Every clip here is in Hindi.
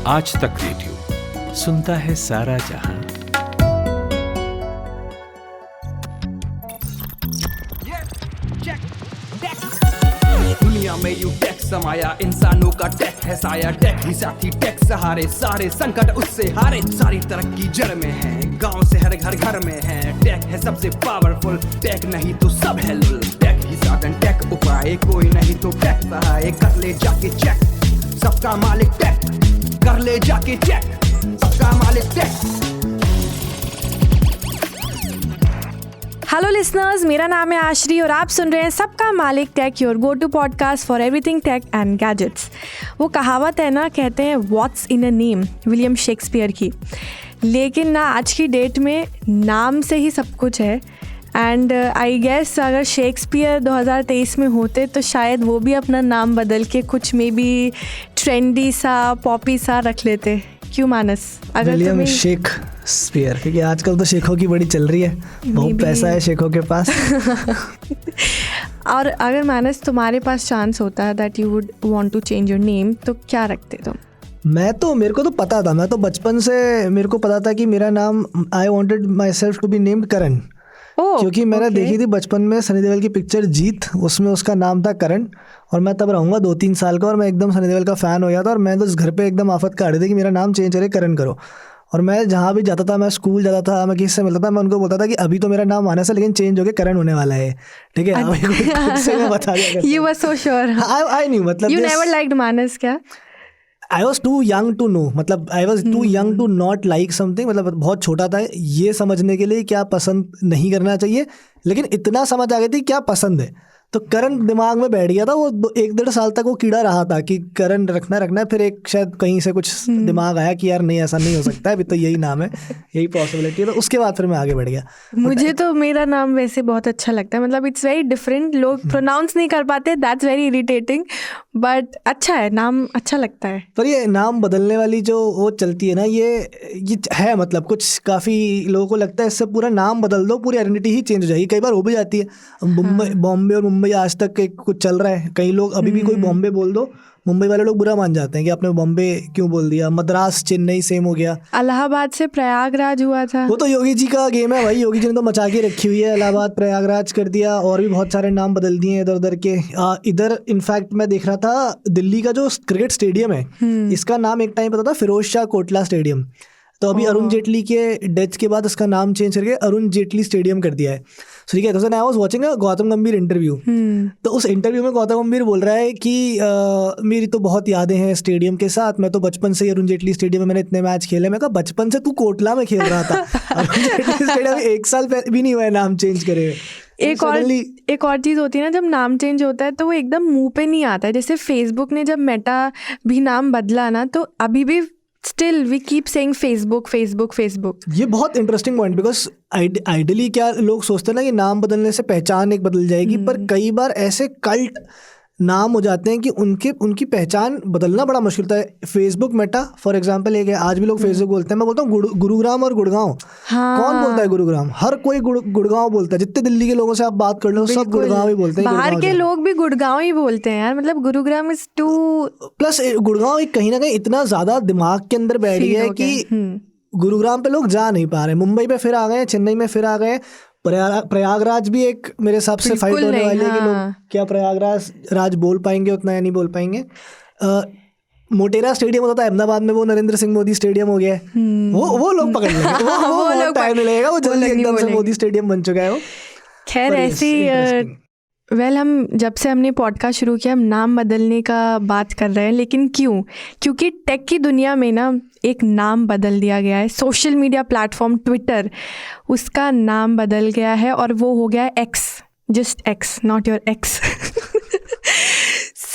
आज तक रेडियो सुनता है सारा जहां। दुनिया में यू टेक समाया, इंसानों का टेक है साया। टेक ही साथी, टेक सहारे, सारे संकट उससे हारे। सारी तरक्की जड़ में है, गांव से हर घर घर में है। टेक है सबसे पावरफुल, टेक नहीं तो सब है लुल। टेक ही साधन, टेक उपाय, कोई नहीं तो टेक सहाय। कर ले जाके चेक, सबका मालिक टेक। कर ले जाके चेक, सबका मालिक टेक। हेलो लिसनर्स, मेरा नाम है आश्री और आप सुन रहे हैं सबका मालिक tech, your go to podcast for everything tech and gadgets. वो कहावत है ना, कहते हैं what's in a name, William Shakespeare की। लेकिन ना आज की डेट में नाम से ही सब कुछ है। एंड आई गेस अगर शेक्सपियर 2023 में होते तो शायद वो भी अपना नाम बदल के कुछ मे बी ट्रेंडी सा, पॉपी सा रख लेते। क्यों मानस? अगर विलियम शेक्सपियर, क्योंकि आजकल तो शेखों की बड़ी चल रही है, बहुत पैसा है शेखों के पास। और अगर मानस तुम्हारे पास चांस होता है that you would want to change your name, तो क्या रखते तुम? मेरे को तो पता था, मैं तो बचपन से मेरे को पता था कि मेरा नाम, I wanted myself to be named Karan. क्योंकि मैंने देखी थी बचपन में सनी देओल की पिक्चर जीत, उसमें उसका नाम था करण। और मैं तब रहूँगा 2-3 साल का और मैं एकदम सनी देओल का फ़ैन हो गया था। और मैं तो उस घर पे एकदम आफत काट दी कि मेरा नाम चेंज करे, करण करो। और मैं जहाँ भी जाता था, मैं स्कूल जाता था, मैं किसी से मिलता था, मैं उनको बोलता था कि अभी तो मेरा नाम मानस है लेकिन चेंज होकर करण होने वाला है, ठीक है? मैं बता दिया। You were so sure. I knew, मतलब You never liked मानस क्या? I was too young to know, मतलब I was too young to not like something, मतलब बहुत छोटा था ये समझने के लिए क्या पसंद नहीं करना चाहिए, लेकिन इतना समझ आ गई थी क्या पसंद है। तो करण दिमाग में बैठ गया था, वो 1-1.5 साल तक वो कीड़ा रहा था कि करण रखना है। फिर एक शायद कहीं से कुछ दिमाग आया कि यार नहीं, ऐसा नहीं हो सकता है, अभी तो यही नाम है, यही पॉसिबिलिटी है। तो उसके बाद फिर मैं आगे बढ़ गया। मुझे तो मेरा नाम वैसे बहुत अच्छा लगता है, मतलब इट्स वेरी डिफरेंट, लोग प्रोनाउंस नहीं कर पाते, दैट्स वेरी इरिटेटिंग, बट अच्छा है, नाम अच्छा लगता है। पर ये नाम बदलने वाली जो वो चलती है ना, ये है, मतलब कुछ काफ़ी लोगों को लगता है इससे पूरा नाम बदल दो, पूरी आइडेंटिटी ही चेंज हो जाएगी। कई बार हो भी जाती है। बॉम्बे और मुंबई आज तक कुछ चल रहा है, कई लोग अभी भी कोई बॉम्बे बोल दो, मुंबई वाले लोग बुरा मान जाते हैं कि आपने बॉम्बे क्यों बोल दिया। मद्रास, चेन्नई सेम हो गया। इलाहाबाद से प्रयागराज हुआ था, वो तो योगी जी का गेम है भाई, योगी जी ने तो मचा के रखी हुई है। इलाहाबाद प्रयागराज कर दिया, और भी बहुत सारे नाम बदल दिए इधर उधर के। इधर इनफैक्ट मैं देख रहा था, दिल्ली का जो क्रिकेट स्टेडियम है, इसका नाम एक टाइम पता था फिरोज शाह कोटला स्टेडियम। तो अभी अरुण जेटली के डेथ के बाद इसका नाम चेंज करके अरुण जेटली स्टेडियम कर दिया है। सो ठीक है, तो I was watching a Gautam गंभीर इंटरव्यू। तो उस इंटरव्यू में गौतम गंभीर बोल रहा है कि मेरी तो बहुत यादें हैं स्टेडियम के साथ, मैं तो बचपन से ही अरुण जेटली स्टेडियम में मैंने इतने मैच खेले। मैं कहा बचपन से तू कोटला में खेल रहा था, अरुण जेटली स्टेडियम 1 साल भी नहीं हुआ है नाम चेंज करे। एक और चीज़ होती है ना, जब नाम चेंज होता है तो वो एकदम मुंह पे नहीं आता है। जैसे फेसबुक ने जब मेटा भी नाम बदला ना, तो अभी भी still we keep saying Facebook. ये बहुत इंटरेस्टिंग पॉइंट, बिकॉज आइडियली क्या लोग सोचते हैं ना कि नाम बदलने से पहचान एक बदल जाएगी, पर कई बार ऐसे कल्ट नाम हो जाते हैं कि उनकी पहचान बदलना बड़ा मुश्किल था। फेसबुक मेटा फॉर एग्जांपल एक है, आज भी लोग फेसबुक बोलते हैं। मैं बोलता हूँ गुरुग्राम और गुड़गांव। कौन बोलता है गुरुग्राम? हर कोई गुड़गांव बोलता है। जितने दिल्ली के लोगों से आप बात कर लो, सब गुड़गांव ही बोलते हैं। बाहर के लोग भी गुड़गांव ही बोलते हैं यार, मतलब Gurugram is too, plus Gurgaon एक कहीं ना कहीं इतना ज्यादा दिमाग के अंदर बैठ गया है कि गुरुग्राम पे लोग जा नहीं पा रहे। मुंबई पे फिर आ गए, चेन्नई में फिर आ गए। प्रयागराज भी एक मेरे हिसाब से फाइट होने वाली है कि लोग क्या प्रयागराज बोल पाएंगे उतना या नहीं बोल पाएंगे। मोटेरा स्टेडियम होता था अहमदाबाद में, वो नरेंद्र सिंह मोदी स्टेडियम हो गया है। वो लोग पकड़ लेंगे, वो टाइम लगेगा, वो जल्दी एकदम से मोदी स्टेडियम बन चुका है वो। खैर ऐसी हम जब से हमने पॉडकास्ट शुरू किया, हम नाम बदलने का बात कर रहे हैं, लेकिन क्योंकि टेक की दुनिया में ना एक नाम बदल दिया गया है। सोशल मीडिया प्लेटफॉर्म ट्विटर, उसका नाम बदल गया है और वो हो गया है x, just x, not your x.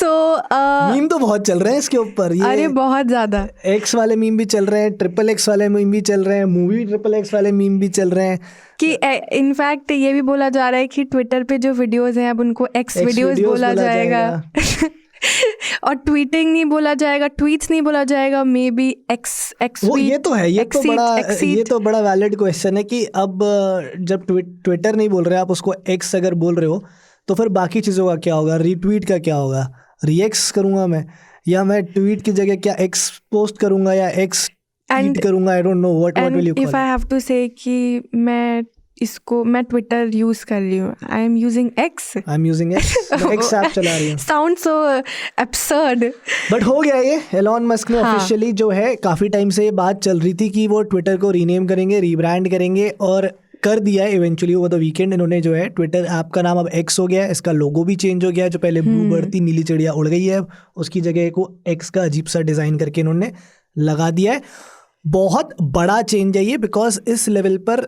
Meme तो बहुत चल रहे हैं इसके ऊपर, अरे बहुत ज़्यादा। एक्स वाले मीम भी चल रहे हैं, XXX वाले मीम भी चल रहे हैं, मूवी XXX वाले मीम भी चल रहे हैं। कि इनफैक्ट ये भी बोला जा रहा है कि ट्विटर पे जो वीडियोस हैं अब उनको एक्स वीडियोस बोला जाएगा। और ट्वीटिंग नहीं बोला जाएगा, ट्वीट्स नहीं बोला जाएगा, मे बी एक्स ये तो है, ये तो बड़ा वैलिड क्वेश्चन है कि अब जब ट्विटर नहीं बोल रहे आप उसको एक्स अगर बोल रहे हो, तो फिर बाकी चीज़ों का क्या होगा? रीट्वीट का क्या होगा? रिएक्ट्स करूँगा मैं, या मैं ट्वीट की जगह क्या एक्स पोस्ट करूंगा या एक्स ट्वीट करूंगा, I don't know what will you call if I have to say कि मैं ट्विटर यूज कर रही हूँ, I am using X app चला रही हूँ। साउंड सो एब्सर्ड, बट हो गया ये। एलॉन मस्क ने ऑफिशियली जो है, काफ़ी टाइम से ये बात चल रही थी कि वो ट्विटर को रीनेम करेंगे, रीब्रांड करेंगे, और कर दिया है इवेंचुअली ओवर द वीकेंड। इन्होंने जो है ट्विटर ऐप का नाम अब एक्स हो गया है, इसका लोगो भी चेंज हो गया है। जो पहले ब्लू बर्ड थी, नीली चिड़िया उड़ गई है, उसकी जगह को एक्स का अजीब सा डिज़ाइन करके इन्होंने लगा दिया है। बहुत बड़ा चेंज है ये, बिकॉज इस लेवल पर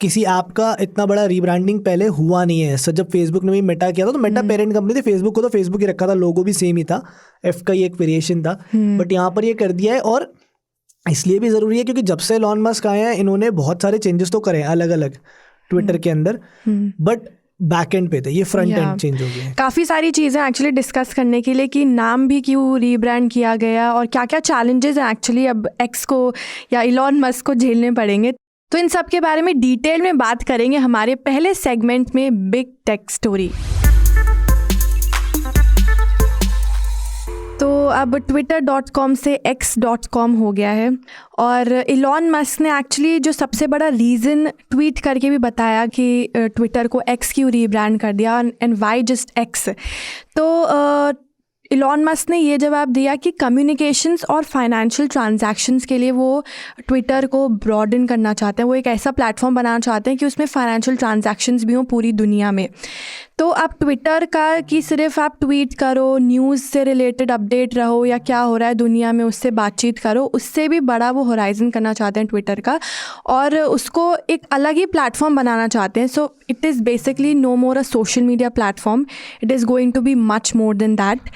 किसी ऐप का इतना बड़ा रीब्रांडिंग पहले हुआ नहीं है। सर जब फेसबुक ने भी मेटा किया था, तो मेटा पेरेंट कंपनी थी, फेसबुक को तो फेसबुक ही रखा था, लोगो भी सेम ही था, एफ का ही एक वेरिएशन था। बट यहाँ पर ये कर दिया है, और इसलिए भी ज़रूरी है क्योंकि जब से एलॉन मस्क आए हैं इन्होंने बहुत सारे चेंजेस तो करे हैं अलग अलग ट्विटर के अंदर, बट बैक एंड पे थे, ये फ्रंट एंड चेंज हो गया है। काफ़ी सारी चीज़ें एक्चुअली डिस्कस करने के लिए कि नाम भी क्यों रीब्रांड किया गया और क्या क्या चैलेंजेस हैं एक्चुअली अब एक्स को या एलॉन मस्क को झेलने पड़ेंगे। तो इन सब के बारे में डिटेल में बात करेंगे हमारे पहले सेगमेंट में, बिग टेक स्टोरी। तो अब twitter.com से x.com हो गया है, और एलॉन मस्क ने एक्चुअली जो सबसे बड़ा रीज़न ट्वीट करके भी बताया कि ट्विटर को एक्स क्यों रीब्रांड कर दिया एंड वाई जस्ट एक्स। तो एलॉन मस्क ने ये जवाब दिया कि कम्युनिकेशंस और फाइनेंशियल ट्रांजैक्शंस के लिए वो ट्विटर को ब्रॉडन करना चाहते हैं। वो एक ऐसा प्लेटफॉर्म बनाना चाहते हैं कि उसमें फाइनेंशियल ट्रांजैक्शंस भी हों पूरी दुनिया में। तो अब ट्विटर का कि सिर्फ आप ट्वीट करो, न्यूज़ से रिलेटेड अपडेट रहो या क्या हो रहा है दुनिया में उससे बातचीत करो, उससे भी बड़ा वो होराइजन करना चाहते हैं ट्विटर का, और उसको एक अलग ही प्लेटफॉर्म बनाना चाहते हैं। So it is basically no more a social media platform, it is going to be much more than that.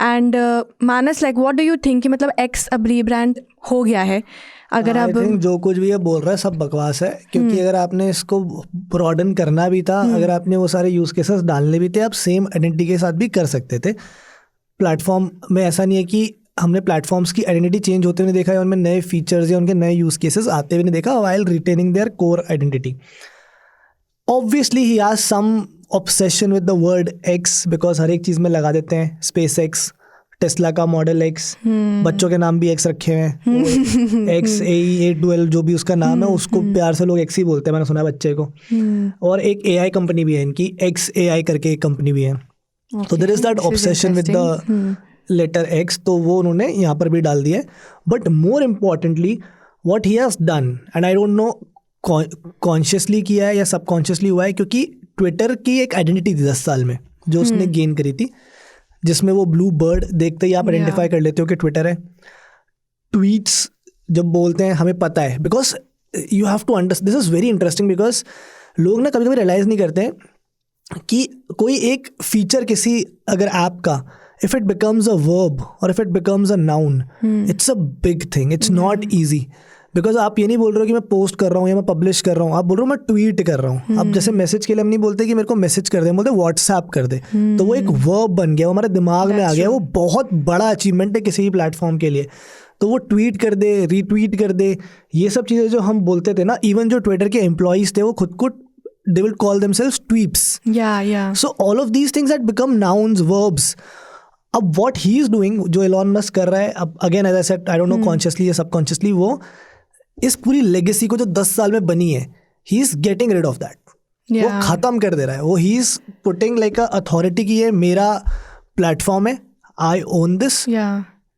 And Manas, like what do you think कि मतलब एक्स अब रीब्रांड हो गया है? अगर अब जो कुछ भी ये बोल रहा है सब बकवास है, क्योंकि अगर आपने इसको ब्रॉडन करना भी था, अगर आपने वो सारे यूज़ केसेस डालने भी थे, आप सेम आइडेंटिटी के साथ भी कर सकते थे। प्लेटफॉर्म में ऐसा नहीं है कि हमने प्लेटफॉर्म्स की आइडेंटिटी चेंज होते हुए देखा है, उनमें नए फीचर्स या उनके नए यूज़ केसेस आते हुए नहीं देखा, while retaining their core identity. Obviously he has some obsession with the word X, because हर एक चीज़ में लगा देते हैं स्पेस एक्स, टेस्ला का मॉडल एक्स, बच्चों के नाम भी एक्स रखे हुए हैं, एक्स A12 जो भी उसका नाम है, उसको प्यार से लोग एक्स ही बोलते हैं, मैंने सुना है बच्चे को। और एक AI कंपनी भी है इनकी, XAI करके एक कंपनी भी है। तो there is that obsession with the letter X, तो वो उन्होंने यहाँ पर भी डाल दिया है। But more importantly what he has done, and I don't know consciously किया है या सबकॉन्शियसली हुआ है, क्योंकि ट्विटर की एक आइडेंटिटी थी 10 साल में जो उसने गेन करी थी, जिसमें वो ब्लू बर्ड देखते ही आप आइडेंटिफाई कर लेते हो कि ट्विटर है। ट्वीट्स जब बोलते हैं हमें पता है, because you have to understand, this is very interesting, because लोग ना कभी कभी रियलाइज़ नहीं करते हैं कि कोई एक फीचर किसी अगर ऐप का, if it becomes a verb और if it becomes a noun, it's a big thing, it's not easy. Because आप ये नहीं बोल रहे हो कि मैं पोस्ट कर रहा हूँ या मैं पब्लिश कर रहा हूँ, आप बोल रहे हो मैं ट्वीट कर रहा हूँ। अब जैसे मैसेज के लिए हम नहीं बोलते कि मेरे को मैसेज कर दे, हम बोलते व्हाट्सएप कर दे, तो वो एक वर्ब बन गया, वो हमारे दिमाग में आ गया। वो बहुत बड़ा अचीवमेंट है किसी भी प्लेटफॉर्म के लिए। तो वो ट्वीट कर दे, रीट्वीट कर दे, ये सब चीज़ें जो हम बोलते थे ना, इवन जो ट्विटर के एम्प्लॉइज थे वो खुद को they will call themselves tweets. Yeah. So all of these things that become nouns, verbs. अब what he is doing, जो एलॉन मस्क कर रहा है, अब again as I said, I don't know consciously या subconsciously, वो इस पूरी लेगेसी को जो 10 साल में बनी है, he is getting rid of that. वो ख़त्म कर दे रहा है। वो he is putting like a authority की है, मेरा प्लेटफॉर्म है, I own this.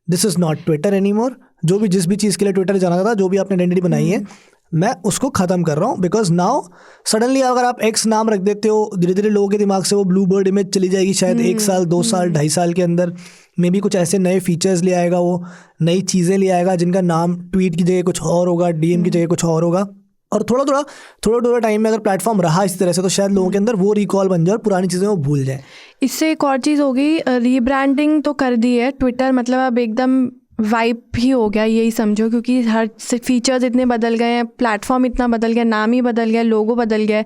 This is not Twitter anymore. जो भी जिस भी चीज़ के लिए ट्विटर जाना था, जो भी आपने आइडेंटिटी बनाई है, मैं उसको ख़त्म कर रहा हूँ। बिकॉज नाउ सडनली अगर आप एक्स नाम रख देते हो, धीरे धीरे लोगों के दिमाग से वो ब्लू बर्ड इमेज चली जाएगी, शायद 1 साल 2 साल 2.5 साल के अंदर मे भी कुछ ऐसे नए फीचर्स ले आएगा, वो नई चीज़ें ले आएगा जिनका नाम ट्वीट की जगह कुछ और होगा, DM की जगह कुछ और होगा। और थोड़ा टाइम में अगर प्लेटफॉर्म रहा इस तरह से, तो शायद लोगों के अंदर वो रिकॉल बन जाए और पुरानी चीज़ें वो भूल जाए। इससे एक और चीज़ हो गई, रीब्रांडिंग तो कर दी है ट्विटर, मतलब अब एकदम वाइब ही हो गया, यही समझो, क्योंकि हर फीचर्स इतने बदल गए हैं, प्लेटफॉर्म इतना बदल गया, नाम ही बदल गया, लोगो बदल गया है,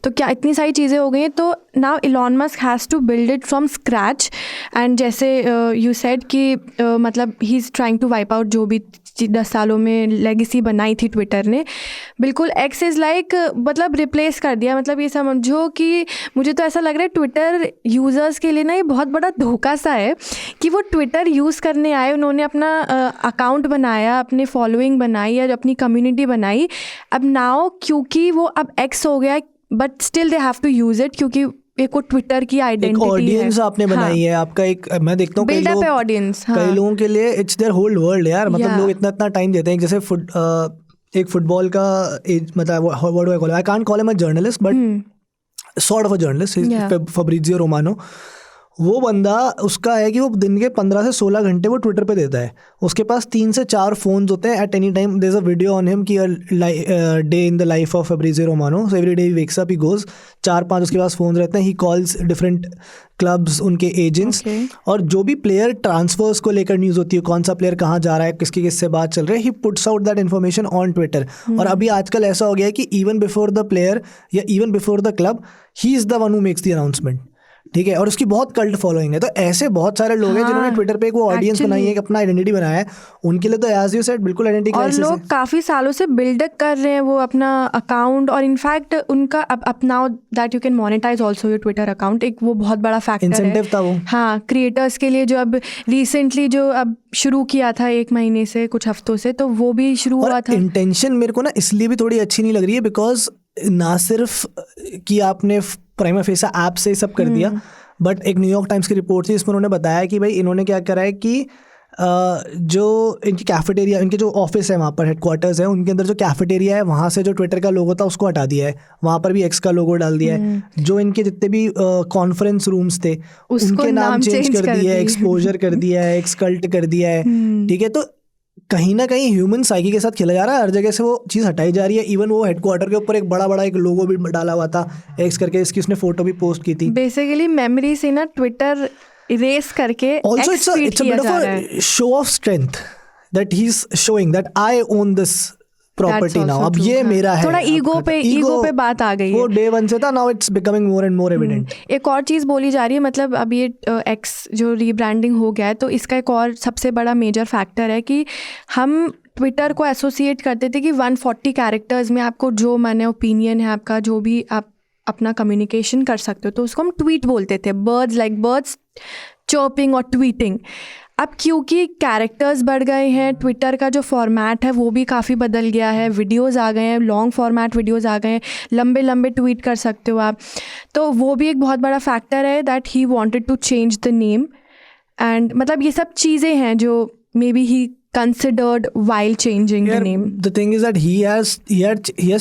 तो क्या इतनी सारी चीज़ें हो गई हैं. तो now Elon Musk has to build it from scratch. And जैसे यू सेड कि मतलब he is trying to wipe out जो भी 10 सालों में लेगेसी बनाई थी ट्विटर ने. बिल्कुल एक्स इज़ लाइक मतलब रिप्लेस कर दिया. मतलब ये समझो कि मुझे तो ऐसा लग रहा है ट्विटर यूज़र्स के लिए ना ये बहुत बड़ा धोखा सा है कि वो ट्विटर यूज़ करने आए, उन्होंने अपना अकाउंट बनाया, अपनी फॉलोइंग बनाई या अपनी कम्युनिटी बनाई. अब नाउ क्योंकि वो अब एक्स हो गया, but still they have to use it, क्योंकि एक वो ट्विटर की आइडेंटिटी है. ऑडियंस आपने बनाई है आपका एक. मैं देखता हूँ बिल्डअप है ऑडियंस. कई लोगों के लिए इट्स देयर होल वर्ल्ड यार. मतलब लोग इतना टाइम देते हैं. जैसे एक फुटबॉल का मतलब what do I call, I can't call him a journalist but sort of a journalist, Fabrizio Romano. वो बंदा उसका है कि वो दिन के 15 से 16 घंटे वो ट्विटर पे देता है. उसके पास 3 से 4 फोन्स होते हैं at any time. There is a video on him कि day in the life of Fabrizio Romano. So every day he wakes up, he goes, 4-5 उसके पास फोन रहते हैं. ही कॉल्स डिफरेंट क्लब्स, उनके एजेंट्स, और जो भी प्लेयर ट्रांसफर्स को लेकर न्यूज़ होती है, कौन सा प्लेयर कहाँ जा रहा है, किससे बात चल रही है, he puts out that information on Twitter. और अभी आजकल ऐसा हो गया है कि इवन बिफोर द प्लेयर या even before the club, he is the one who makes the announcement. ठीक है. और उसकी बहुत कल्ट फॉलोइंग है. तो ऐसे बहुत सारे लोग हैं जिन्होंने ट्विटर पे एक वो ऑडियंस बनाई है, एक अपना आइडेंटिटी बनाया है. उनके लिए तो एज यू सेड बिल्कुल आइडेंटिटी क्राइसिस है. और लोग काफ़ी सालों से बिल्डअप कर रहे हैं वो अपना अकाउंट. और इनफैक्ट उनका अब now that you can monetize also your Twitter account, एक वो बहुत बड़ा फैक्टर है. इंसेंटिव था वो. हाँ, क्रिएटर्स के लिए जो अब रिसेंटली जो अब शुरू किया था 1 महीने से, कुछ हफ्तों से, तो वो भी शुरू हुआ था. इंटेंशन मेरे को ना इसलिए भी थोड़ी अच्छी नहीं लग रही है बिकॉज ना सिर्फ कि आपने प्राइमा फेसा ऐप से सब कर दिया, बट एक न्यूयॉर्क टाइम्स की रिपोर्ट थी, इसमें उन्होंने बताया कि भाई इन्होंने क्या करा है कि जो इनकी कैफेटेरिया, इनके जो ऑफिस है वहाँ पर हेडक्वार्टर्स है, उनके अंदर जो कैफेटेरिया है वहाँ से जो ट्विटर का लोगो था उसको हटा दिया है. वहाँ पर भी एक्स का लोगो डाल दिया है. जो इनके जितने भी कॉन्फ्रेंस रूम्स थे उनके नाम चेंज कर दिया है, एक्सपोजर कर दिया है, एक्सकल्ट कर दिया है. ठीक है. तो कहीं ना कहीं ह्यूमन साइकी के साथ खेला जा रहा है. हर जगह से वो चीज़ हटाई जा रही है. इवन वो हेडक्वार्टर के ऊपर एक बड़ा एक लोगो भी डाला हुआ था एक्स करके, इसकी उसने फोटो भी पोस्ट की थी. बेसिकली मेमोरी से ना ट्विटर इरेज करके also it's a bit of a show of strength that he's showing that I own this property now. अब ये मेरा है. थोड़ा ईगो पे बात आ गई है. वो day 1 से था, now it's becoming more and more evident. एक और चीज़ बोली जा रही है, मतलब अब ये एक्स जो रीब्रांडिंग हो गया है, तो इसका एक और सबसे बड़ा मेजर फैक्टर है कि हम ट्विटर को एसोसिएट करते थे कि 140 कैरेक्टर्स में आपको जो माने ओपिनियन है आपका, जो भी आप अपना कम्युनिकेशन कर सकते हो, तो उसको हम ट्वीट बोलते थे. बर्ड्स चर्पिंग और ट्वीटिंग. अब क्योंकि कैरेक्टर्स बढ़ गए हैं, ट्विटर का जो फॉर्मेट है वो भी काफ़ी बदल गया है, वीडियोस आ गए हैं, लॉन्ग फॉर्मेट वीडियोस आ गए हैं, लंबे ट्वीट कर सकते हो आप. तो वो भी एक बहुत बड़ा फैक्टर है that he wanted to change the name. And मतलब ये सब चीज़ें हैं जो may be he considered while changing the name. The thing is that he has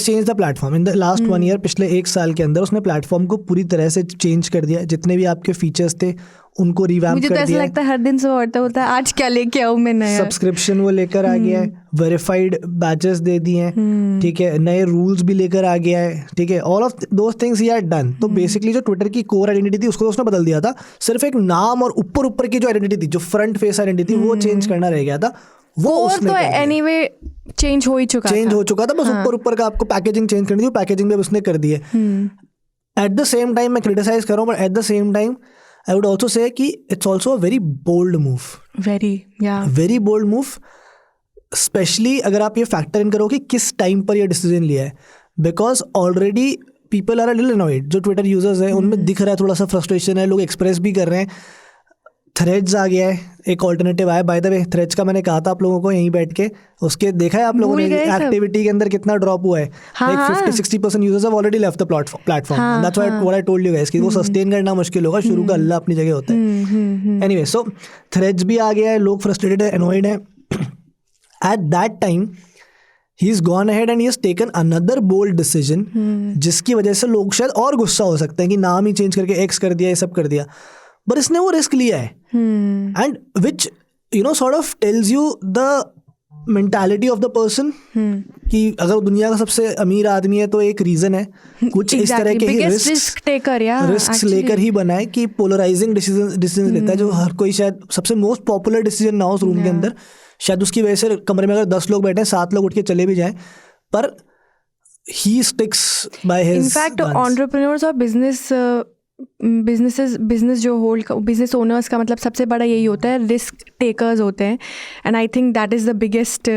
changed the platform in the last 1 year. पिछले 1 साल के अंदर उसने प्लेटफॉर्म को पूरी तरह से चेंज कर दिया. जितने भी आपके फीचर्स थे उनको रिवैम्प कर दिया. मुझे तो ऐसा लगता है हर दिन सुबह होता है आज क्या लेके आऊँ मैं नया. सब्सक्रिप्शन वो लेकर आ गया है, वेरीफाइड बैचेस दे दिए हैं. ठीक है. नए रूल्स भी लेकर आ गया है. ठीक है. All of those things he had done. तो बेसिकली जो ट्विटर की कोर आइडेंटिटी थी उसको उसने बदल दिया था. सिर्फ एक नाम और ऊपर की जो आइडेंटिटी थी, जो फ्रंट फेस आइडेंटिटी, वो चेंज करना रह गया था. वो तो एनीवे चेंज हो चुका था. बस ऊपर का आपको पैकेजिंग चेंज करनी थी, पैकेजिंग में उसने कर दी है. एट द सेम टाइम मैं क्रिटिसाइज कर रहा हूँ, but at the same time I would also say कि it's also a very bold move. Very bold move, specially अगर आप ये फैक्टर इन करो कि किस टाइम पर ये डिसीजन लिया है. Because already people are a little annoyed. जो ट्विटर यूजर्स हैं उनमें दिख रहा है थोड़ा सा फ्रस्ट्रेशन है, लोग एक्सप्रेस भी कर रहे हैं. थ्रेड्स आ गया है, एक ऑल्टरनेटिव आया. बाय द वे थ्रेड्स का मैंने कहा था आप लोगों को यहीं बैठ के, उसके देखा है आप लोगों ने एक्टिविटी के अंदर कितना ड्रॉप हुआ है. Like 50-60% users have already left the platform. That's what I told you guys कि वो सस्टेन करना मुश्किल होगा. शुरू का अल्लाह अपनी जगह होता है. एनीवे, सो थ्रेड्स भी आ गया है, लोग फ्रस्ट्रेटेड है, एनॉयड है. At that time he's gone ahead and he has taken another bold decision, जिसकी वजह से लोग शायद और गुस्सा हो सकते हैं कि नाम ही चेंज करके एक्स कर दिया, ये सब कर दिया. पर इसने वो रिस्क लिया है, and which sort of tells you the mentality of the person कि अगर दुनिया का सबसे अमीर आदमी है तो एक रीजन है कुछ इस तरह के ही रिस्क लेकर ही बना है कि पोलराइजिंग डिसीजन लेता है जो हर कोई शायद सबसे मोस्ट पॉपुलर डिसीजन ना हो उस रूम के अंदर, शायद उसकी वजह से कमरे में अगर 10 लोग बैठे हैं 7 लोग उठ के चले भी जाएं, पर he sticks by his in fact guns. Entrepreneurs और बिजनेस ओनर्स का मतलब सबसे बड़ा यही होता है, रिस्क टेकर्स होते हैं, and I think that is the biggest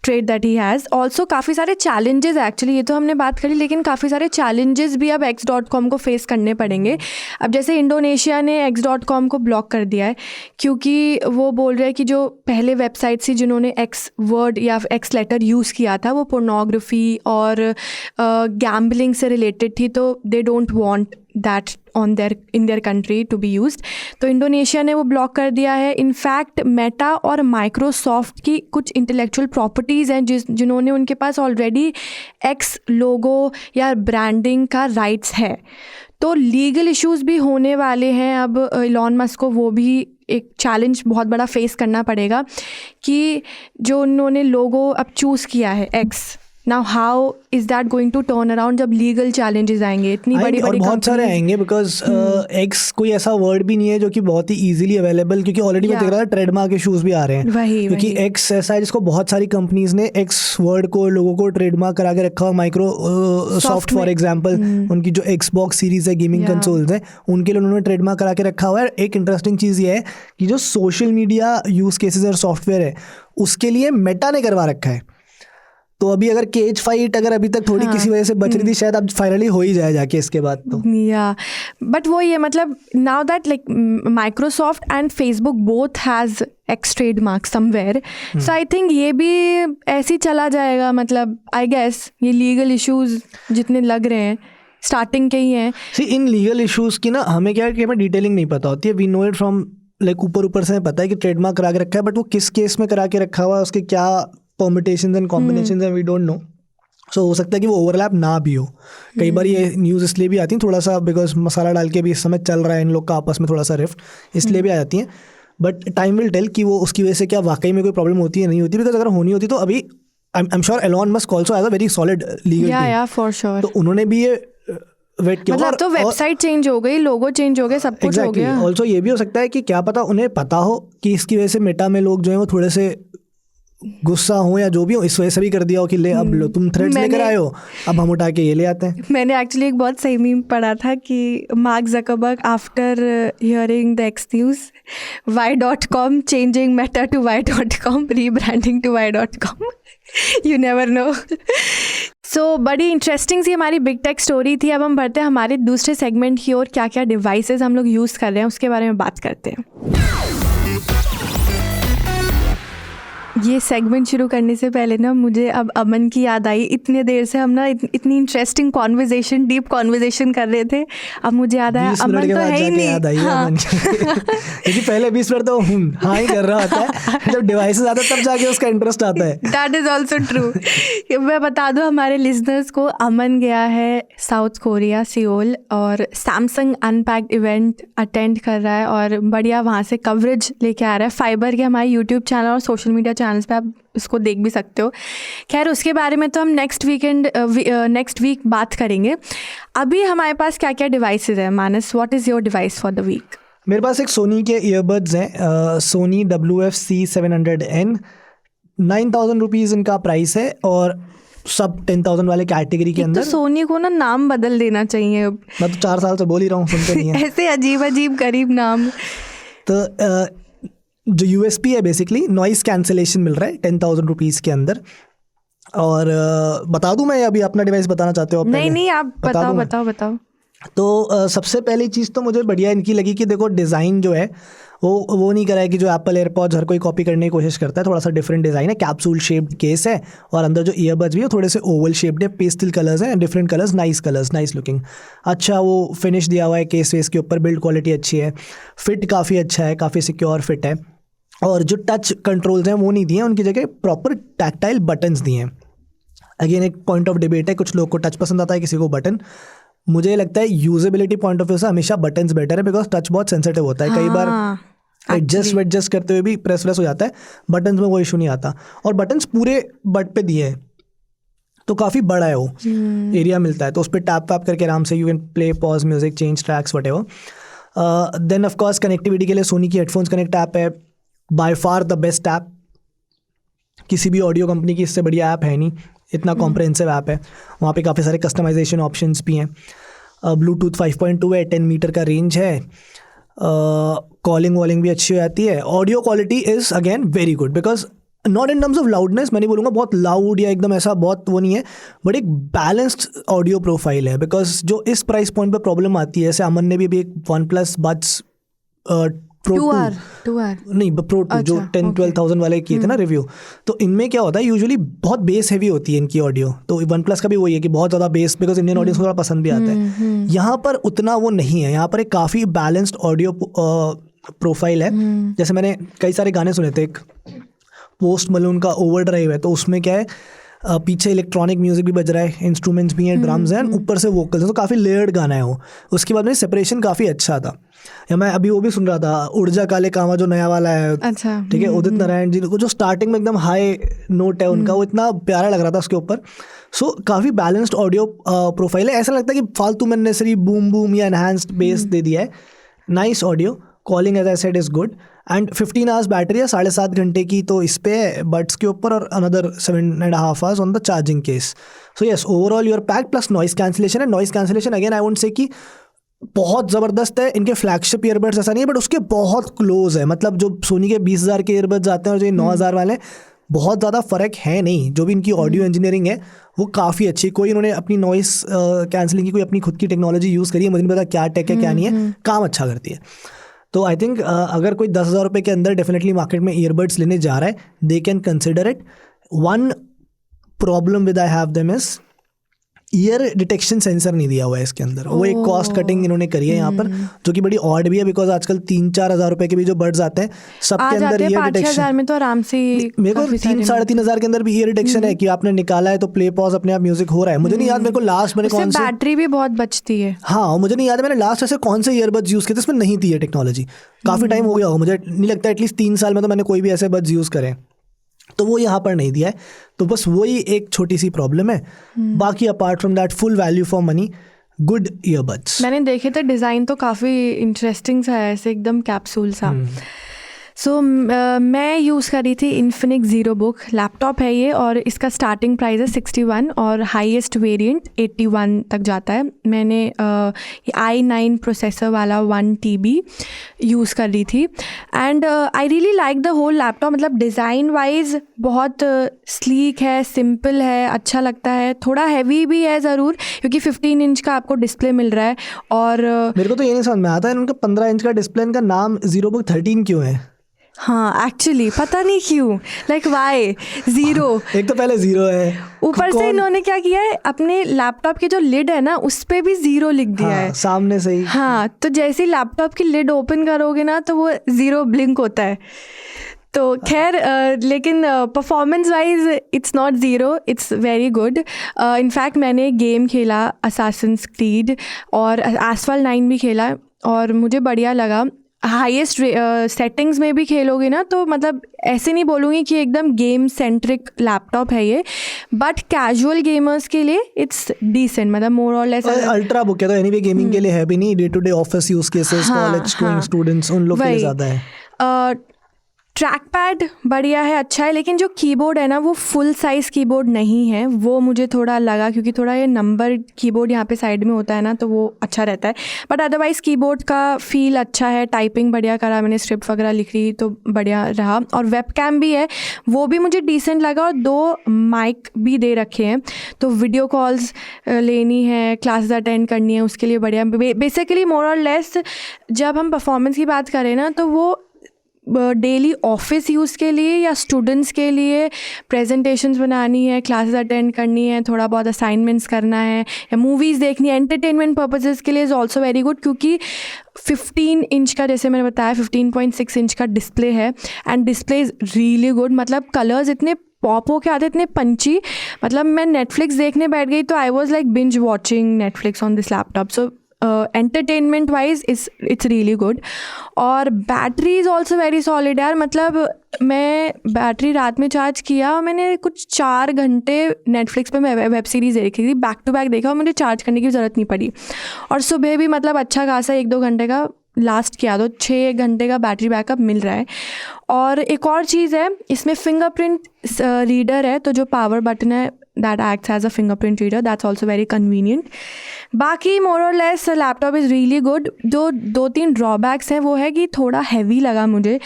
trade that he has. Also काफ़ी सारे चैलेंजेस, एक्चुअली ये तो हमने बात करी, लेकिन काफ़ी सारे चैलेंजेस भी अब X.com को फेस करने पड़ेंगे. अब जैसे इंडोनेशिया ने X.com को ब्लॉक कर दिया है क्योंकि वो बोल रहे हैं कि जो पहले वेबसाइट्स थी जिन्होंने X वर्ड या X लेटर यूज़ किया था वो पोर्नोग्राफी और गैम्बलिंग से रिलेटेड थी, तो they don't want that in their country to be used. तो इंडोनेशिया ने वो ब्लॉक कर दिया है. इनफैक्ट मेटा और माइक्रोसॉफ्ट की कुछ इंटेलेक्चुअल प्रॉपर्टीज़ हैं जिन्होंने उनके पास ऑलरेडी X लोगो या ब्रांडिंग का राइट्स है, तो लीगल इश्यूज़ भी होने वाले हैं. अब इलॉन मस्क को वो भी एक चैलेंज बहुत बड़ा फेस करना पड़ेगा कि जो उन्होंने लोगो अब चूज़ किया है X, Now how is that going to turn around जब लीगल चैलेंजेस आएंगे, इतनी बड़ी और बहुत सारे आएंगे बिकॉज X कोई ऐसा वर्ड भी नहीं है जो कि बहुत ही इजीली अवेलेबल, क्योंकि ऑलरेडी मैं देख रहा था ट्रेडमार्क इशूज भी आ रहे हैं क्योंकि X ऐसा है जिसको बहुत सारी कंपनीज ने X वर्ड को लोगों को ट्रेडमार्क करा के रखा हुआ. माइक्रोसॉफ्ट फॉर एग्जांपल उनकी जो Xbox सीरीज है, गेमिंग कंसोल्स हैं, उनके लिए उन्होंने ट्रेडमार्क करा के रखा हुआ है. एक इंटरेस्टिंग चीज़ ये है कि जो सोशल मीडिया यूज केसेस और सॉफ्टवेयर है उसके लिए मेटा ने करवा रखा है. तो अभी अगर केज फाइट अगर अभी तक थोड़ी किसी वजह से बच रही थी, शायद अब फाइनली हो ही जाए जाके इसके बाद. तो या बट वो ये मतलब now that like Microsoft and Facebook both has X trademark somewhere, so I think ये भी ऐसे ही चला जाएगा. मतलब आई गेस ये लीगल इश्यूज जितने लग रहे हैं स्टार्टिंग के ही हैं. सी इन लीगल इश्यूज की ना हमें क्या है कि हमें डिटेलिंग नहीं पता होती है. We know it from like ऊपर से हमें पता है कि ट्रेडमार्क करा के रखा है, बट वो किस केस में करा के रखा हुआ है, उसके क्या परमिटेशंस एंड कॉम्बिनेशंस हैं, वी डोंट नो. सो हो सकता है कि वो ओवरलैप ना भी हो. कई बार ये न्यूज़ इसलिए भी आती हैं थोड़ा सा बिकॉज मसाला डाल के भी इस समय चल रहा है इन लोग का आपस में थोड़ा सा रिफ्ट, इसलिए भी आ जाती हैं. बट टाइम विल टेल कि वो उसकी वजह से क्या वाकई में कोई प्रॉब्लम होती है नहीं होती. बिकॉज अगर होनी होती तो अभी I am sure Elon Musk also has a very solid legal team. या फॉर श्योर. तो उन्होंने भी ये वेट किया. मतलब तो वेबसाइट चेंज हो गई, लोगो चेंज हो गए, सब कुछ हो गया. ऑल्सो ये भी हो सकता है कि क्या पता उन्हें पता हो कि इसकी वजह से मेटा में लोग जो है वो थोड़े से गुस्सा हो या जो भी हो, इस वजह से भी कर दिया हो कि ले अब लो तुम थ्रेड्स लेकर आए हो, अब हम उठा के ये ले आते हैं. मैंने एक्चुअली एक बहुत सही मीम पढ़ा था कि Mark Zuckerberg after hearing the X news, Y.com changing Meta to Y.com, rebranding to Y.com. You never know. So बड़ी इंटरेस्टिंग सी हमारी बिग टेक स्टोरी थी. अब हम बढ़ते हैं हमारे दूसरे सेगमेंट की ओर. क्या क्या डिवाइसेस हम लोग यूज़ कर रहे हैं उसके बारे में बात करते हैं. ये सेगमेंट शुरू करने से पहले ना मुझे अब अमन की याद आई. इतने देर से हम ना इतनी इंटरेस्टिंग कॉन्वर्जेशन, डीप कॉन्वर्जेशन कर रहे थे, अब मुझे याद आया अमन तो है ही नहीं. याद आई अमन क्योंकि पहले 20 मिनट तो हाँ ही कर रहा होता है, जब डिवाइसेस आता है तब जाके उसका इंटरेस्ट आता है. That is also true. मैं बता दूँ हमारे लिसनर्स को, अमन गया है साउथ कोरिया, सियोल, और सैमसंग अनपैक्ड इवेंट अटेंड कर रहा है और बढ़िया वहाँ से कवरेज लेके आ रहा है. फाइबर के हमारे यूट्यूब चैनल और सोशल मीडिया चैनल्स पे आप उसको देख भी सकते हो. खैर उसके बारे में तो हम नेक्स्ट वीक बात करेंगे. अभी हमारे पास क्या क्या डिवाइसेस हैं. Manas, what is your device for the week? मेरे पास एक सोनी के ईयरबड्स हैं, सोनी WF-C700N. 9,000 रुपीज़ इनका प्राइस है और सब 10,000 वाले कैटेगरी के अंदर. तो सोनी को ना नाम बदल देना चाहिए अब. मैं तो 4 साल से बोल ही रहा हूँ, सुनते नहीं है. ऐसे अजीब गरीब नाम. तो जो USP है बेसिकली नॉइस कैंसिलेशन मिल रहा है 10,000 रुपीज़ के अंदर. और बता दूं मैं अभी अपना डिवाइस बताना चाहते हो? नहीं आप बताओ. तो सबसे पहली चीज़ तो मुझे बढ़िया इनकी लगी कि देखो डिज़ाइन जो है वो नहीं करा है कि जो एप्पल एयरपॉड्स हर कोई कॉपी करने की कोशिश करता है. थोड़ा सा डिफरेंट डिज़ाइन है, कैप्सूल शेप्ड केस है और अंदर जो ईयरबड्स भी है थोड़े से ओवल शेप्ड है, पेस्टल कलर्स हैं, डिफरेंट कलर्स, नाइस लुकिंग. अच्छा वो फिनिश दिया हुआ है केस वेस के ऊपर, बिल्ड क्वालिटी अच्छी है, फिट काफ़ी अच्छा है, काफ़ी सिक्योर फिट है. और जो टच कंट्रोल्स हैं वो नहीं दिए हैं, उनकी जगह प्रॉपर टैक्टाइल बटन्स दिए हैं. अगेन एक पॉइंट ऑफ डिबेट है, कुछ लोग को टच पसंद आता है, किसी को बटन. मुझे लगता है यूजेबिलिटी पॉइंट ऑफ व्यू से हमेशा बटन्स बेटर है बिकॉज टच बहुत सेंसिटिव होता है. कई बार एडजस्ट वेडजस्ट करते हुए भी प्रेस व्रेस हो जाता है, बटन्स में वो इशू नहीं आता। और बटन्स पूरे बट पे दिए हैं तो काफ़ी बड़ा है वो एरिया मिलता है, तो उस पर टैप वैप करके आराम से you can play pause music change tracks whatever. Then of course connectivity के लिए सोनी की हेडफोन्स कनेक्ट ऐप है by far the best app, किसी भी ऑडियो कंपनी की इससे बढ़िया ऐप है नहीं, इतना कॉम्प्रहेंसिव ऐप है। वहाँ पे काफ़ी सारे कस्टमाइजेशन ऑप्शंस भी हैं। ब्लूटूथ 5.2 है, 10 मीटर का रेंज है, कॉलिंग वॉलिंग भी अच्छी हो जाती है। Audio quality is again very good because not in terms of loudness, मैं नहीं बोलूँगा बहुत लाउड या एकदम ऐसा बहुत वो नहीं है, बट एक बैलेंस्ड ऑडियो प्रोफाइल है। बिकॉज जो इस प्राइस पॉइंट पे प्रॉब्लम आती है, जैसे अमन ने भी अभी एक OnePlus Buds Pro 2 नहीं Pro 2 जो 10-12,000 वाले किए थे ना रिव्यू, तो इनमें क्या होता है यूजुअली बहुत बेस हैवी होती है इनकी ऑडियो, तो OnePlus का भी वही है कि बहुत ज़्यादा बेस, बिकॉज इंडियन ऑडियंस को थोड़ा पसंद भी आता है। यहाँ पर उतना वो नहीं है, यहाँ पर एक काफ़ी बैलेंस्ड ऑडियो प्रोफाइल है। जैसे मैंने कई सारे गाने सुने थे, एक पोस्ट मलून का ओवरड्राइव है, तो उसमें क्या है पीछे इलेक्ट्रॉनिक म्यूजिक भी बज रहा है, इंस्ट्रूमेंट्स भी हैं, ड्रम्स हैं, ऊपर से वोकल्स हैं, तो काफ़ी लेयर्ड गाना है वो। उसके बाद में सेपरेशन काफ़ी अच्छा था। या मैं अभी वो भी सुन रहा था उर्जा काले कामा जो नया वाला है, अच्छा, ठीक है, उदित नारायण जी को जो स्टार्टिंग में एकदम हाई नोट है उनका, वो इतना प्यारा लग रहा था उसके ऊपर। सो काफ़ी बैलेंस्ड ऑडियो प्रोफाइल है, ऐसा लगता है कि फालतू में नेसेसरी बूम बूम या एनहांस्ड बेस दे दिया है। Nice audio, calling as I said is good, and 15 hours battery है, 7.5 घंटे की, तो इस पे बड्स के ऊपर, और another 7.5 hours on the charging case. So yes, overall your pack plus noise cancellation है। Noise cancellation again I won't say कि बहुत ज़बरदस्त है, इनके फ्लैगशिप ईयरबड्स ऐसा नहीं है, बट उसके बहुत क्लोज है। मतलब जो सोनी के 20,000 के ईयरबड्स आते हैं और जो 9,000 वाले, बहुत ज़्यादा फ़र्क है नहीं। जो भी इनकी ऑडियो इंजीनियरिंग है वो काफ़ी अच्छी, कोई इन्होंने अपनी नॉइस कैंसिलिंग की कोई अपनी खुद की टेक्नोलॉजी यूज़ करी है, मुझे नहीं पता क्या टेक है क्या नहीं है, काम अच्छा करती है। तो आई थिंक अगर कोई 10,000 रुपये के अंदर डेफिनेटली मार्केट में ईयरबड्स लेने जा रहा है, they can consider it. One problem with I have them is year detection sensor नहीं दिया हुआ है इसके अंदर। वो एक कॉस्ट कटिंग इन्होंने करी है यहाँ पर, जो कि बड़ी ऑड भी है, बिकॉज आजकल 3-4 हज़ार रुपए के भी जो बड्स आते हैं सबके अंदर ईयर डिटेक्शन में, तो आराम से मेरे को 3-3.5 हज़ार के अंदर भी ईयर डिटेक्शन है कि आपने निकाला है तो प्ले पॉज अपने आप म्यूजिक हो रहा है। मुझे नहीं याद मेरे को लास्ट मैंने कौन से, बैटरी भी बहुत बचती है। हाँ, मुझे नहीं याद है मैंने लास्ट ऐसे कौन से ईयरबड्स यूज़ किए थे, इसमें नहीं थी ये टेक्नोलॉजी, काफ़ी टाइम हो गया होगा, मुझे नहीं लगता एटलीस्ट 3 साल में तो मैंने कोई भी ऐसे बड्स यूज़ करे, तो वो यहाँ पर नहीं दिया है। तो बस वही एक छोटी सी प्रॉब्लम है, बाकी apart from that full value for money, good earbuds. मैंने देखे थे, डिज़ाइन तो काफ़ी इंटरेस्टिंग सा है, ऐसे एकदम कैप्सूल सा। सो मैं यूज़ कर रही थी इन्फिनिक्स ZeroBook लैपटॉप है ये, और इसका स्टार्टिंग प्राइस है 61 और हाईएस्ट वेरिएंट 81 तक जाता है। मैंने i9 प्रोसेसर वाला 1 TB यूज़ कर रही थी, and I really like the whole laptop. मतलब डिज़ाइन वाइज बहुत स्लीक है, सिंपल है, अच्छा लगता है, थोड़ा हैवी भी है ज़रूर, क्योंकि 15 इंच का आपको डिस्प्ले मिल रहा है। और मेरे को तो ये नहीं समझ में आता है उनका 15 इंच का डिस्प्ले, इनका नाम ZeroBook 13 क्यों है? हाँ, एक्चुअली पता नहीं क्यों, लाइक वाई जीरो, एक तो पहले जीरो है, ऊपर से इन्होंने क्या किया है, अपने लैपटॉप की जो लिड है ना उस पे भी जीरो लिख दिया है सामने से ही। हाँ, तो जैसे ही लैपटॉप की लिड ओपन करोगे ना तो वो जीरो ब्लिंक होता है। तो खैर, लेकिन performance wise it's not zero, it's very good. In fact मैंने गेम खेला असासिन्स क्रीड और एसफॉल्ट 9 भी खेला और मुझे बढ़िया लगा। हाईएस्ट सेटिंग्स में भी खेलोगे ना तो मतलब ऐसे नहीं बोलूँगी कि एकदम गेम सेंट्रिक लैपटॉप है ये, बट कैजुअल गेमर्स के लिए इट्स डिसेंट, मतलब मोर और लेस। अल्ट्रा बुक है तो एनीवे गेमिंग के लिए है भी नहीं, day to day office use cases, college going students, उन लोग के लिए ज़्यादा है। ट्रैक पैड बढ़िया है, अच्छा है, लेकिन जो कीबोर्ड है ना वो फुल साइज़ कीबोर्ड नहीं है, वो मुझे थोड़ा लगा, क्योंकि थोड़ा ये नंबर कीबोर्ड यहाँ पे साइड में होता है ना तो वो अच्छा रहता है। बट अदरवाइज़ कीबोर्ड का फील अच्छा है, टाइपिंग बढ़िया करा मैंने, स्क्रिप्ट वगैरह लिख रही तो बढ़िया रहा। और वेबकैम भी है, वो भी मुझे डिसेंट लगा, और 2 माइक भी दे रखे हैं, तो वीडियो कॉल्स लेनी है, क्लासेस अटेंड करनी है, उसके लिए बढ़िया। बेसिकली मोर और लेस जब हम परफॉर्मेंस की बात करें ना तो वो डेली ऑफिस यूज़ के लिए या स्टूडेंट्स के लिए प्रेजेंटेशंस बनानी है, क्लासेस अटेंड करनी है, थोड़ा बहुत असाइनमेंट्स करना है या मूवीज़ देखनी है, एंटरटेनमेंट पर्पसेस के लिए इज़ ऑल्सो वेरी गुड, क्योंकि 15 इंच का, जैसे मैंने बताया 15.6 इंच का डिस्प्ले है, and display is really good. मतलब कलर्स इतने पॉप हो के आते, इतने पंची, मतलब मैं नेटफ्लिक्स देखने बैठ गई तो I was like binge watching Netflix on this laptop. So entertainment wise it's really good. और battery is also very solid यार. मतलब मैं बैटरी रात में चार्ज किया और मैंने कुछ 4 घंटे नेटफ्लिक्स पे मैं वेब सीरीज़ देखी थी, बैक टू बैक देखा और मुझे चार्ज करने की ज़रूरत नहीं पड़ी. और सुबह भी मतलब अच्छा खासा 1-2 घंटे का लास्ट किया, तो 6 घंटे का बैटरी बैकअप मिल रहा है. और एक और चीज़ है, इसमें फिंगरप्रिंट रीडर है, तो जो पावर बटन है that acts as a fingerprint reader, that's also very convenient. बाकी मोर और less laptop is really good. जो 2-3 ड्रॉबैक्स हैं वो है कि थोड़ा हैवी लगा मुझे.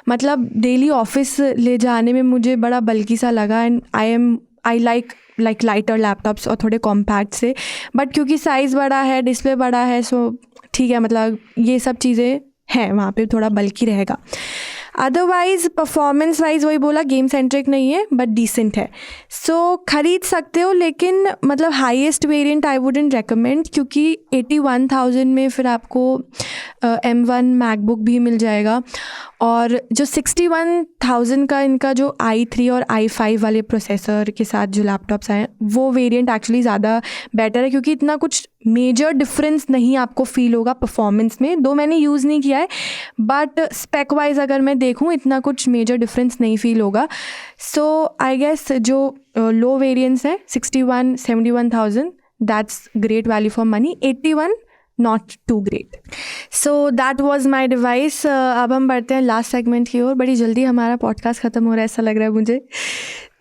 मतलब डेली ऑफिस ले जाने में मुझे बड़ा बल्कि सा लगा. And I like lighter laptops और थोड़े कॉम्पैक्ट से. बट क्योंकि साइज़ बड़ा है, डिस्प्ले बड़ा है, सो ठीक है. मतलब ये सब चीज़ें हैं, वहाँ पे थोड़ा बल्कि रहेगा. अदरवाइज़ परफॉर्मेंस वाइज वही बोला, गेम सेंट्रिक नहीं है बट डिसेंट है. सो खरीद सकते हो, लेकिन मतलब highest variant I wouldn't recommend, क्योंकि 81,000 में फिर आपको M1 मैकबुक भी मिल जाएगा. और जो 61,000 का इनका जो i3 और i5 वाले प्रोसेसर के साथ जो लैपटॉप्स आए, वो वेरिएंट एक्चुअली ज़्यादा बेटर है, क्योंकि इतना कुछ मेजर डिफरेंस नहीं आपको फील होगा परफॉर्मेंस में. दो मैंने यूज़ नहीं किया है, बट स्पेक वाइज अगर मैं देखूँ इतना कुछ मेजर डिफरेंस नहीं फील होगा. सो आई गेस जो लो वेरिएंट्स हैं 61, 71,000, that's great value for money. 81 not too great. So that was my device. अब हम बढ़ते हैं लास्ट सेगमेंट की ओर. बड़ी जल्दी हमारा पॉडकास्ट ख़त्म हो रहा है ऐसा लग रहा है मुझे.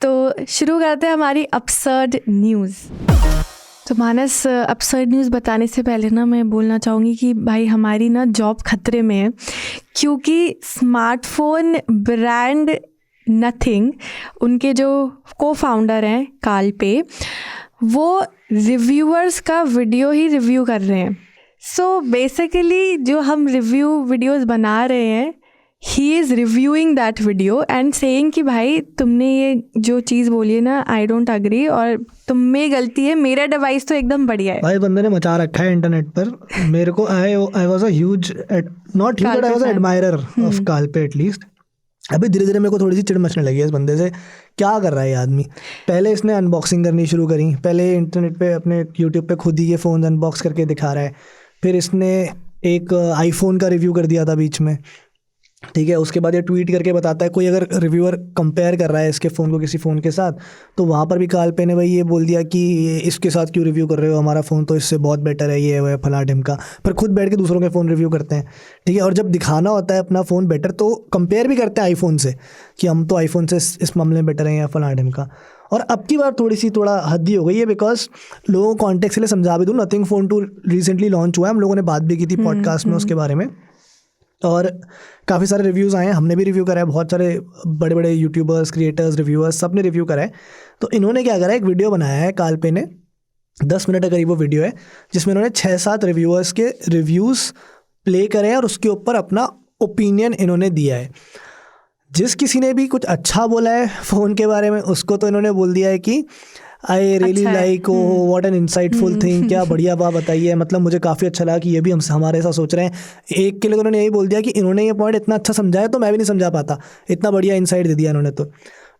तो शुरू करते हैं हमारी अपसर्ड न्यूज़. तो मानस, अपसर्ड न्यूज़ बताने से पहले ना मैं बोलना चाहूँगी कि भाई हमारी ना जॉब खतरे में है, क्योंकि स्मार्टफोन ब्रांड नथिंग, उनके जो को फाउंडर हैं काल पे, वो रिव्यूअर्स का वीडियो ही रिव्यू कर रहे हैं. सो बेसिकली जो हम रिव्यू वीडियोस बना रहे हैं, he is reviewing that video and saying कि भाई तुमने ये जो चीज़ बोली है ना, आई डोंट अग्री, और तुम में गलती है, मेरा डिवाइस तो एकदम बढ़िया है. भाई बंदे ने मचा रखा है इंटरनेट पर. मेरे को I was a huge, not huge but I was an admirer of Carl Pei at least. अभी धीरे धीरे मेरे को थोड़ी सी चिढ़ मचने लगी है इस बंदे से. क्या कर रहा है ये आदमी? पहले इसने अनबॉक्सिंग करनी शुरू करी, पहले इंटरनेट पे अपने यूट्यूब पे खुद ही ये फ़ोन अनबॉक्स करके दिखा रहा है. फिर इसने एक आईफोन का रिव्यू कर दिया था बीच में, ठीक है. उसके बाद ये ट्वीट करके बताता है, कोई अगर रिव्यूअर कंपेयर कर रहा है इसके फ़ोन को किसी फ़ोन के साथ, तो वहाँ पर भी कालपे ने भाई ये बोल दिया कि इसके साथ क्यों रिव्यू कर रहे हो, हमारा फ़ोन तो इससे बहुत बेटर है, ये है फला ढिमका. पर खुद बैठ के दूसरों के फ़ोन रिव्यू करते हैं, ठीक है. और जब दिखाना होता है अपना फ़ोन बेटर, तो कंपेयर भी करते हैं आईफोन से कि हम तो आईफोन से इस मामले में बेटर हैं या फला ढिमका. और अब की बार थोड़ा हद ही हो गई है, बिकॉज लोगों को कॉन्टेक्स्ट के लिए समझा भी दूँ. नथिंग फ़ोन 2 रिसेंटली लॉन्च हुआ है, हम लोगों ने बात भी की थी पॉडकास्ट में उसके बारे में, और काफ़ी सारे रिव्यूज़ आए हैं. हमने भी रिव्यू करा है, बहुत सारे बड़े बड़े यूट्यूबर्स, क्रिएटर्स, रिव्यूअर्स, सब ने रिव्यू करा है. तो इन्होंने क्या करा है, एक वीडियो बनाया है कालपे ने, 10 मिनट का करीब वो वीडियो है, जिसमें इन्होंने 6-7 रिव्यूअर्स के रिव्यूज़ प्ले करे हैं और उसके ऊपर अपना ओपिनियन इन्होंने दिया है. जिस किसी ने भी कुछ अच्छा बोला है फ़ोन के बारे में, उसको तो इन्होंने बोल दिया है कि आई really like, what an insightful thing, क्या बढ़िया बात बताई है. मतलब मुझे काफ़ी अच्छा लगा कि ये भी हम हमारे साथ सोच रहे हैं. एक के लिए उन्होंने यही बोल दिया कि इन्होंने ये पॉइंट इतना अच्छा समझाया तो मैं भी नहीं समझा पाता, इतना बढ़िया इंसाइट दे दिया इन्होंने तो.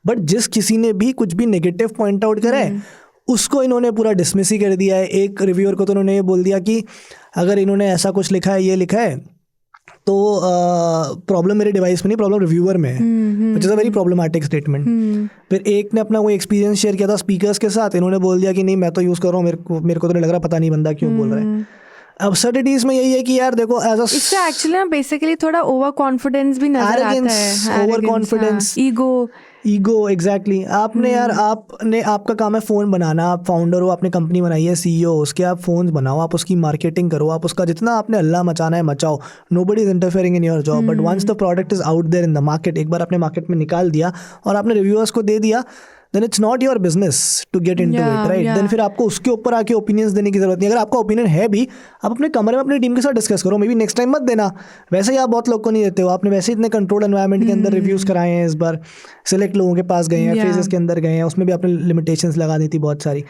बट जिस किसी ने भी कुछ भी नेगेटिव पॉइंट आउट करा है, उसको इन्होंने पूरा डिसमिस ही कर दिया है. एक रिव्यूअर को तो उन्होंने ये बोल दिया कि अगर इन्होंने ऐसा कुछ लिखा है, ये लिखा है, तो प्रॉब्लम मेरे डिवाइस में नहीं, प्रॉब्लम रिव्यूअर में है, which is a very problematic statement. फिर एक ने अपना कोई एक्सपीरियंस शेयर किया था स्पीकर्स के साथ, इन्होंने बोल दिया कि नहीं मैं तो यूज़ कर रहा हूँ, मेरे को तो नहीं लग रहा, पता नहीं बंदा क्यों बोल रहा है. अब्सर्डिटीज में यही है कि यार देखो, एज अ इससे एक्चुअली ना बेसिकली थोड़ा ओवर कॉन्फिडेंस भी नजर आता है. Over confidence, ego, exactly. आपने यार आपका काम है फ़ोन बनाना, आप फाउंडर हो, आपने कंपनी बनाई है, CEO, उसके आप फ़ोन बनाओ, आप उसकी मार्केटिंग करो, आप उसका जितना आपने अल्लाह मचाना है मचाओ. Nobody is interfering in your job. But once the product is out there in the market, एक बार आपने मार्केट में निकाल दिया और आपने रिव्यूअर्स को दे दिया, then it's not your business to get into it, right? Then फिर आपको उसके ऊपर आके ओपिनियंस देने की जरूरत नहीं. अगर आपका ओपिनियन है भी, आप अपने कमरे में अपनी टीम के साथ डिस्कस करो, मे बी नेक्स्ट टाइम मत देना. वैसे ही आप बहुत लोग को नहीं देते हो, आपने वैसे ही इतने कंट्रोल एनवायरनमेंट के अंदर रिव्यूज़ कराए हैं, इस बार सेलेक्ट लोगों के पास गए हैं, फेजेस के अंदर गए हैं, उसमें भी आपने लिमिटेशंस लगा दी थी बहुत सारी.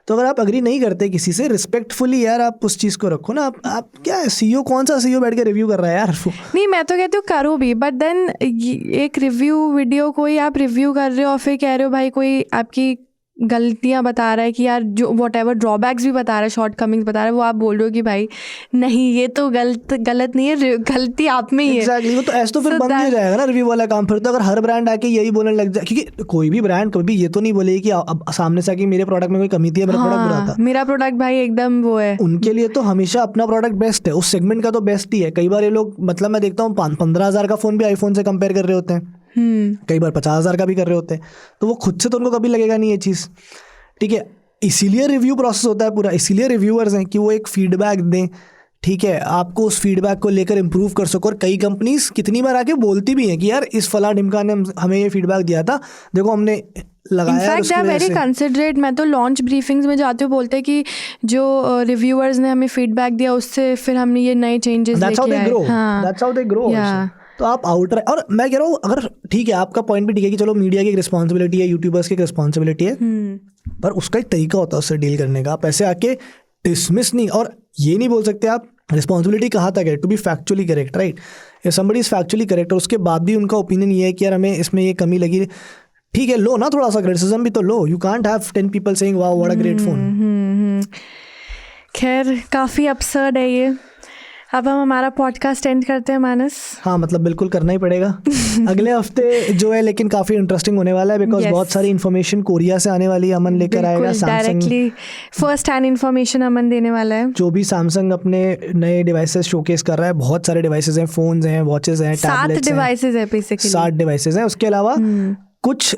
तो अगर आप अग्री नहीं करते किसी से, रिस्पेक्टफुली यार आप उस चीज़ को रखो ना. आप क्या है, CEO, कौन सा CEO बैठ के रिव्यू कर रहा है यार? नहीं, मैं तो कहती हूँ करो भी, बट देन एक रिव्यू वीडियो कोई आप रिव्यू कर रहे हो और फिर कह रहे हो भाई कोई आपकी गलतियां बता रहा है कि यार जो वॉट एवर ड्रॉबैक्स भी बता रहा है, शॉर्ट कमिंग्स बता रहा है, वो आप बोल रहे हो कि भाई नहीं ये तो गलत नहीं है, गलती आप में ही है। Exactly, वो तो ऐसा तो फिर बंद ही हो जाएगा ना रिव्यू वाला काम। फिर तो अगर हर ब्रांड आके यही बोलने लग जाए, क्योंकि कोई भी ब्रांड कभी ये तो नहीं बोलेगी कि अब सामने से आके मेरे प्रोडक्ट में कोई कमी थी, मेरा प्रोडक्ट बुरा था। मेरा प्रोडक्ट भाई एकदम वो है। उनके लिए तो हमेशा अपना प्रोडक्ट बेस्ट है, उस सेगमेंट का तो बेस्ट ही है। कई बार ये लोग, मतलब मैं देखता हूँ 15,000 का फोन भी आईफोन से कंपेयर कर रहे होते हैं, कई बार 50,000 का भी कर रहे होते हैं। तो वो खुद से तो उनको कभी लगेगा नहीं ये चीज़, ठीक है। इसीलिए रिव्यू प्रोसेस होता है पूरा, इसीलिए रिव्यूअर्स हैं कि वो एक फीडबैक दें, ठीक है, आपको उस फीडबैक को लेकर इंप्रूव कर सको। और कई कंपनीज कितनी बार आके बोलती भी हैं कि यार इस फला ढिमका ने हमें ये फीडबैक दिया था, देखो हमने लगाया। In fact they are very considerate. मैं तो लॉन्च ब्रीफिंग्स में जाते हुए बोलते हैं कि जो रिव्यूअर्स ने हमें फीडबैक दिया उससे फिर हमने ये नए चेंजेस लेके आए। That's how they grow. तो आप आउटर, और मैं कह रहा हूँ अगर ठीक है आपका पॉइंट भी ठीक है कि चलो मीडिया की एक रिस्पॉन्सिबिलिटी है, यूट्यूबर्स की एक रिस्पॉन्सिबिलिटी है, पर उसका एक तरीका होता है उससे डील करने का। आप ऐसे आके डिसमिस नहीं, और ये नहीं बोल सकते आप रिस्पॉन्सिबिलिटी कहाँ तक है, to be factually correct, right. If somebody is factually correct और उसके बाद भी उनका ओपिनियन ये है कि यार हमें इसमें ये कमी लगी, ठीक है, लो ना थोड़ा सा क्रिटिसिज्म भी तो लो। You can't have 10 people saying wow what a great phone. खैर काफ़ी अपसर्ड है ये। अब हम हमारा पॉडकास्ट एंड करते हैं मानस। हाँ मतलब बिल्कुल करना ही पड़ेगा। अगले हफ्ते जो है लेकिन काफ़ी इंटरेस्टिंग होने वाला है, बिकॉज बहुत सारी इन्फॉर्मेशन कोरिया से आने वाली है। अमन लेकर आएगा डायरेक्टली फर्स्ट हैंड इन्फॉर्मेशन अमन देने वाला है। जो भी सैमसंग अपने नए डिवाइसेस शोकेस कर रहा है, बहुत सारे डिवाइसेस हैं, फोन्स हैं, वॉचेस हैं, टैबलेट्स हैं, 7 डिवाइसेस है बेसिकली, 7 डिवाइसेस हैं। उसके अलावा कुछ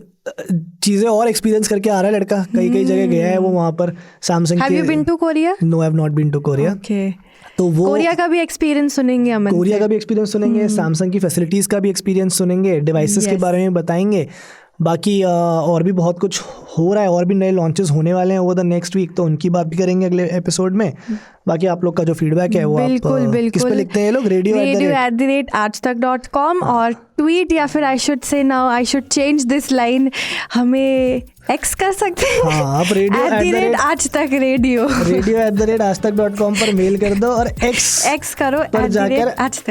चीजें और एक्सपीरियंस करके आ रहा है लड़का, कई जगह गया है वो वहाँ पर सैमसंग के। Have you been to Korea? No, I have not been to Korea. Okay, तो वो कोरिया का भी एक्सपीरियंस सुनेंगे अमन, कोरिया का भी एक्सपीरियंस सुनेंगे, सैमसंग की फैसिलिटीज़ का भी एक्सपीरियंस सुनेंगे, डिवाइसेस के बारे में बताएंगे। बाकी और भी बहुत कुछ हो रहा है, और भी नए लॉन्चेस होने वाले हैं ओवर द नेक्स्ट वीक, तो उनकी बात भी करेंगे अगले एपिसोड में। बाकी आप लोग का जो फीडबैक है वो बिल्कुल आप किस पे लिखते हैं ये लोग? radio@aajtak.com, और ट्वीट, या फिर I should say now I should change this line, हमें एक्स कर सकते हैं। हाँ, आप radio@aajtak.com पर मेल कर दो, और एक्स करो पर जाकर आज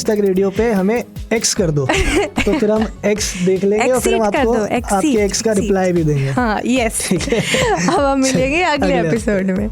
तक रेडियो पे हमें एक्स कर दो। तो फिर हम एक्स देख लेंगे और फिर हम आपको आपके एक्स का रिप्लाई भी देंगे। हाँ, यस। अब हम मिलेंगे अगले एपिसोड में।